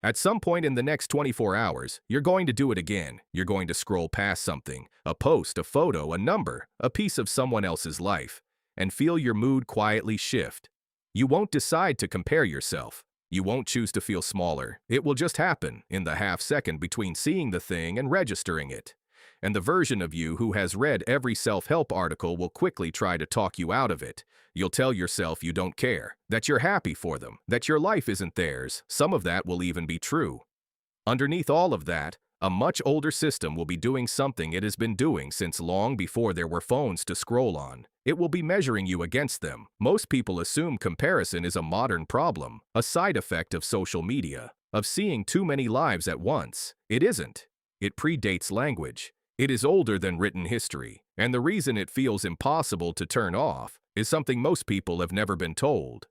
At some point in the next 24 hours, you're going to do it again. You're going to scroll past something, a post, a photo, a number, a piece of someone else's life, and feel your mood quietly shift. You won't decide to compare yourself. You won't choose to feel smaller. It will just happen in the half second between seeing the thing and registering it. And the version of you who has read every self-help article will quickly try to talk you out of it. You'll tell yourself you don't care, that you're happy for them, that your life isn't theirs. Some of that will even be true. Underneath all of that, a much older system will be doing something it has been doing since long before there were phones to scroll on. It will be measuring you against them. Most people assume comparison is a modern problem, a side effect of social media, of seeing too many lives at once. It isn't. It predates language. It is older than written history, and the reason it feels impossible to turn off is something most people have never been told.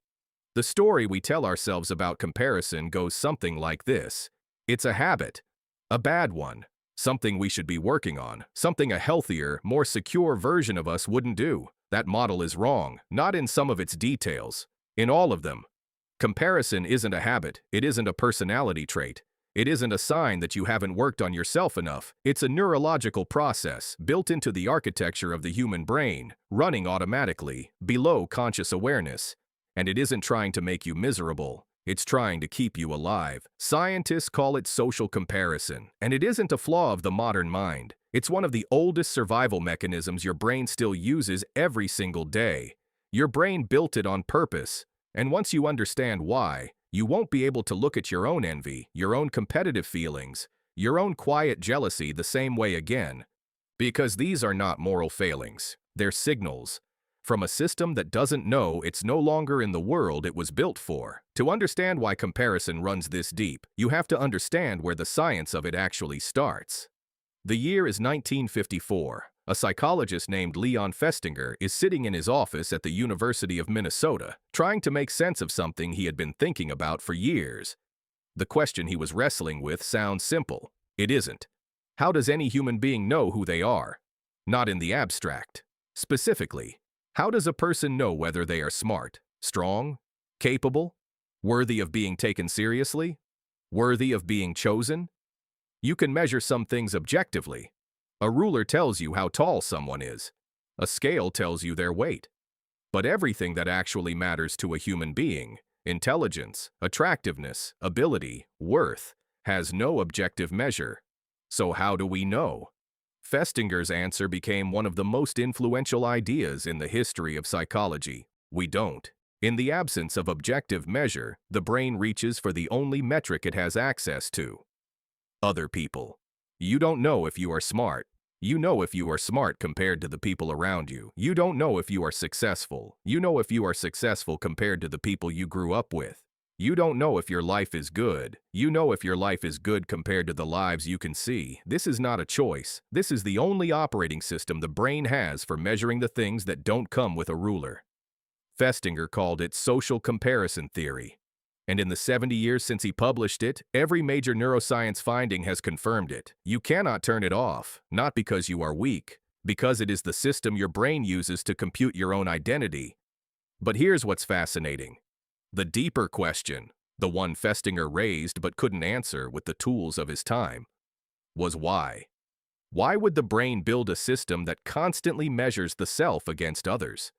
The story we tell ourselves about comparison goes something like this. It's a habit, a bad one, something we should be working on, something a healthier, more secure version of us wouldn't do. That model is wrong, not in some of its details, in all of them. Comparison isn't a habit, it isn't a personality trait. It isn't a sign that you haven't worked on yourself enough. It's a neurological process built into the architecture of the human brain, running automatically, below conscious awareness. And it isn't trying to make you miserable. It's trying to keep you alive. Scientists call it social comparison, and it isn't a flaw of the modern mind. It's one of the oldest survival mechanisms your brain still uses every single day. Your brain built it on purpose, and once you understand why, you won't be able to look at your own envy, your own competitive feelings, your own quiet jealousy the same way again. Because these are not moral failings, they're signals from a system that doesn't know it's no longer in the world it was built for. To understand why comparison runs this deep, you have to understand where the science of it actually starts. The year is 1954. A psychologist named Leon Festinger is sitting in his office at the University of Minnesota, trying to make sense of something he had been thinking about for years. The question he was wrestling with sounds simple. It isn't. How does any human being know who they are? Not in the abstract. Specifically, how does a person know whether they are smart, strong, capable, worthy of being taken seriously, worthy of being chosen? You can measure some things objectively. A ruler tells you how tall someone is. A scale tells you their weight. But everything that actually matters to a human being, intelligence, attractiveness, ability, worth, has no objective measure. So how do we know? Festinger's answer became one of the most influential ideas in the history of psychology. We don't. In the absence of objective measure, the brain reaches for the only metric it has access to. Other people. You don't know if you are smart. You know if you are smart compared to the people around you. You don't know if you are successful. You know if you are successful compared to the people you grew up with. You don't know if your life is good. You know if your life is good compared to the lives you can see. This is not a choice. This is the only operating system the brain has for measuring the things that don't come with a ruler. Festinger called it social comparison theory. And in the 70 years since he published it, every major neuroscience finding has confirmed it. You cannot turn it off, not because you are weak, because it is the system your brain uses to compute your own identity. But here's what's fascinating. The deeper question, the one Festinger raised but couldn't answer with the tools of his time, was why. Why would the brain build a system that constantly measures the self against others?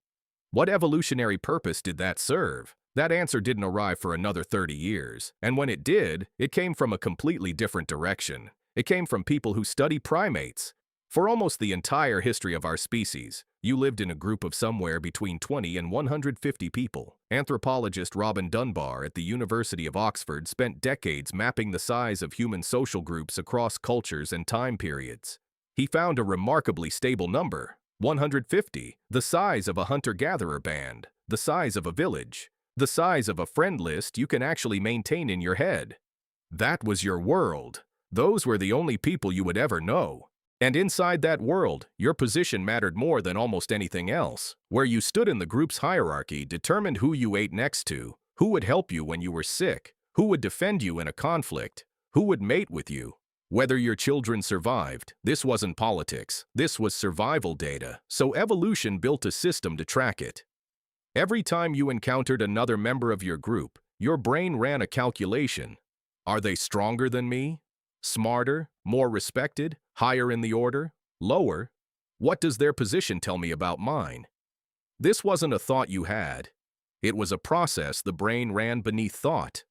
What evolutionary purpose did that serve? That answer didn't arrive for another 30 years, and when it did, it came from a completely different direction. It came from people who study primates. For almost the entire history of our species, you lived in a group of somewhere between 20 and 150 people. Anthropologist Robin Dunbar at the University of Oxford spent decades mapping the size of human social groups across cultures and time periods. He found a remarkably stable number, 150, the size of a hunter-gatherer band, the size of a village, the size of a friend list you can actually maintain in your head. That was your world. Those were the only people you would ever know. And inside that world, your position mattered more than almost anything else. Where you stood in the group's hierarchy determined who you ate next to, who would help you when you were sick, who would defend you in a conflict, who would mate with you. Whether your children survived, this wasn't politics, this was survival data, so evolution built a system to track it. Every time you encountered another member of your group, your brain ran a calculation. Are they stronger than me? Smarter? More respected? Higher in the order? Lower? What does their position tell me about mine? This wasn't a thought you had. It was a process the brain ran beneath thought.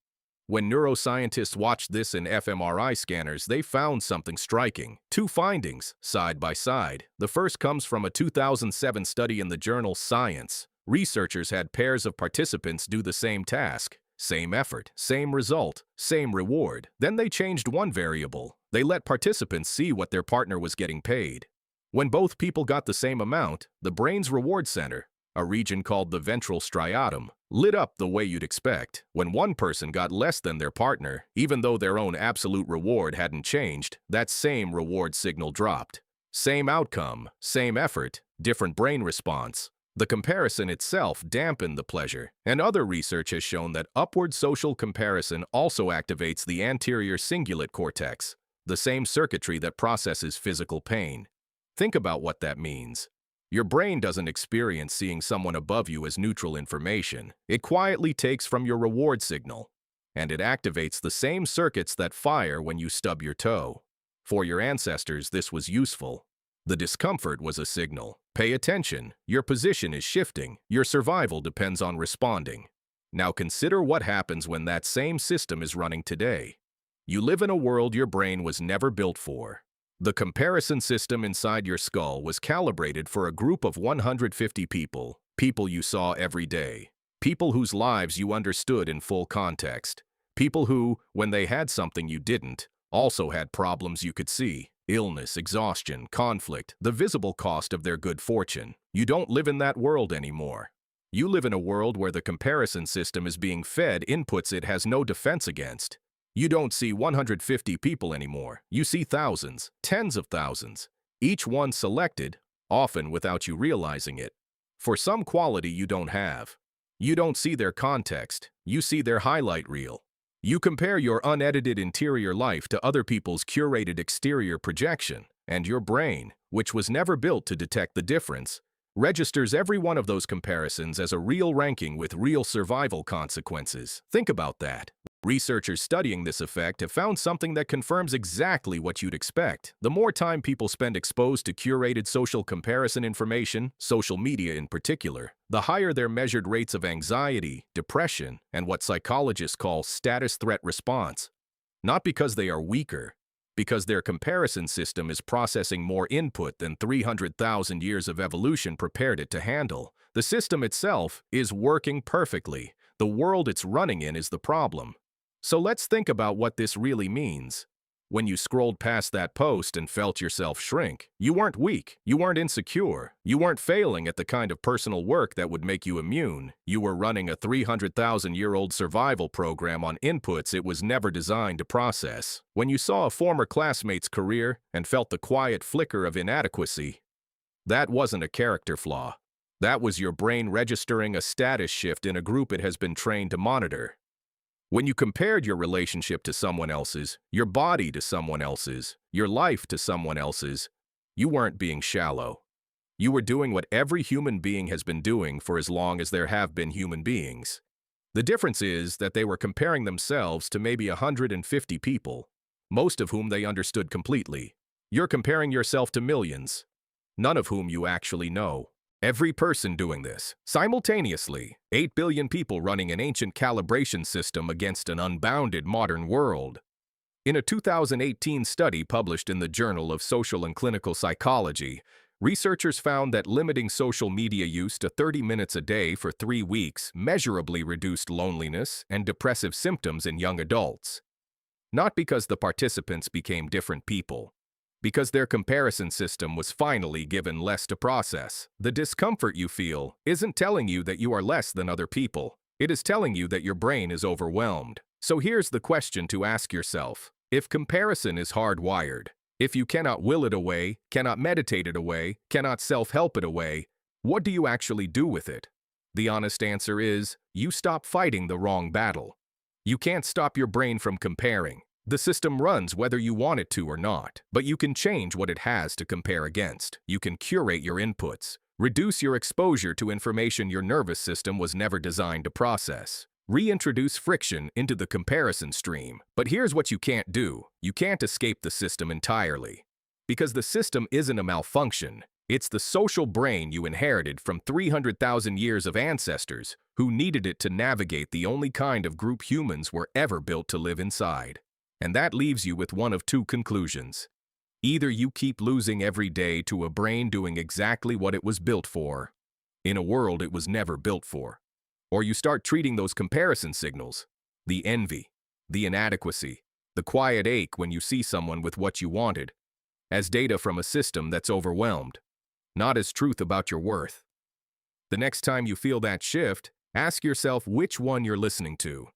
When neuroscientists watched this in fMRI scanners, they found something striking. Two findings, side by side. The first comes from a 2007 study in the journal Science. Researchers had pairs of participants do the same task. Same effort, same result, same reward. Then they changed one variable. They let participants see what their partner was getting paid. When both people got the same amount, the brain's reward center, a region called the ventral striatum, lit up the way you'd expect. When one person got less than their partner, even though their own absolute reward hadn't changed, that same reward signal dropped. Same outcome, same effort, different brain response. The comparison itself dampened the pleasure, and other research has shown that upward social comparison also activates the anterior cingulate cortex, the same circuitry that processes physical pain. Think about what that means. Your brain doesn't experience seeing someone above you as neutral information. It quietly takes from your reward signal, and it activates the same circuits that fire when you stub your toe. For your ancestors, this was useful. The discomfort was a signal. Pay attention. Your position is shifting. Your survival depends on responding. Now consider what happens when that same system is running today. You live in a world your brain was never built for. The comparison system inside your skull was calibrated for a group of 150 people, people you saw every day, people whose lives you understood in full context, people who, when they had something you didn't, also had problems you could see, illness, exhaustion, conflict, the visible cost of their good fortune. You don't live in that world anymore. You live in a world where the comparison system is being fed inputs it has no defense against. You don't see 150 people anymore. You see thousands, tens of thousands, each one selected, often without you realizing it, for some quality you don't have. You don't see their context. You see their highlight reel. You compare your unedited interior life to other people's curated exterior projection, and your brain, which was never built to detect the difference, registers every one of those comparisons as a real ranking with real survival consequences. Think about that. Researchers studying this effect have found something that confirms exactly what you'd expect. The more time people spend exposed to curated social comparison information, social media in particular, the higher their measured rates of anxiety, depression, and what psychologists call status threat response. Not because they are weaker, because their comparison system is processing more input than 300,000 years of evolution prepared it to handle. The system itself is working perfectly. The world it's running in is the problem. So let's think about what this really means. When you scrolled past that post and felt yourself shrink, you weren't weak, you weren't insecure, you weren't failing at the kind of personal work that would make you immune. You were running a 300,000-year-old survival program on inputs it was never designed to process. When you saw a former classmate's career and felt the quiet flicker of inadequacy, that wasn't a character flaw. That was your brain registering a status shift in a group it has been trained to monitor. When you compared your relationship to someone else's, your body to someone else's, your life to someone else's, you weren't being shallow. You were doing what every human being has been doing for as long as there have been human beings. The difference is that they were comparing themselves to maybe 150 people, most of whom they understood completely. You're comparing yourself to millions, none of whom you actually know. Every person doing this, simultaneously, 8 billion people running an ancient calibration system against an unbounded modern world. In a 2018 study published in the Journal of Social and Clinical Psychology, researchers found that limiting social media use to 30 minutes a day for 3 weeks measurably reduced loneliness and depressive symptoms in young adults. Not because the participants became different people, because their comparison system was finally given less to process. The discomfort you feel isn't telling you that you are less than other people. It is telling you that your brain is overwhelmed. So here's the question to ask yourself. If comparison is hardwired, if you cannot will it away, cannot meditate it away, cannot self-help it away, what do you actually do with it? The honest answer is, you stop fighting the wrong battle. You can't stop your brain from comparing. The system runs whether you want it to or not, but you can change what it has to compare against. You can curate your inputs, reduce your exposure to information your nervous system was never designed to process. Reintroduce friction into the comparison stream. But here's what you can't do. You can't escape the system entirely. Because the system isn't a malfunction. It's the social brain you inherited from 300,000 years of ancestors who needed it to navigate the only kind of group humans were ever built to live inside. And that leaves you with one of two conclusions. Either you keep losing every day to a brain doing exactly what it was built for, in a world it was never built for, or you start treating those comparison signals, the envy, the inadequacy, the quiet ache when you see someone with what you wanted, as data from a system that's overwhelmed, not as truth about your worth. The next time you feel that shift, ask yourself which one you're listening to.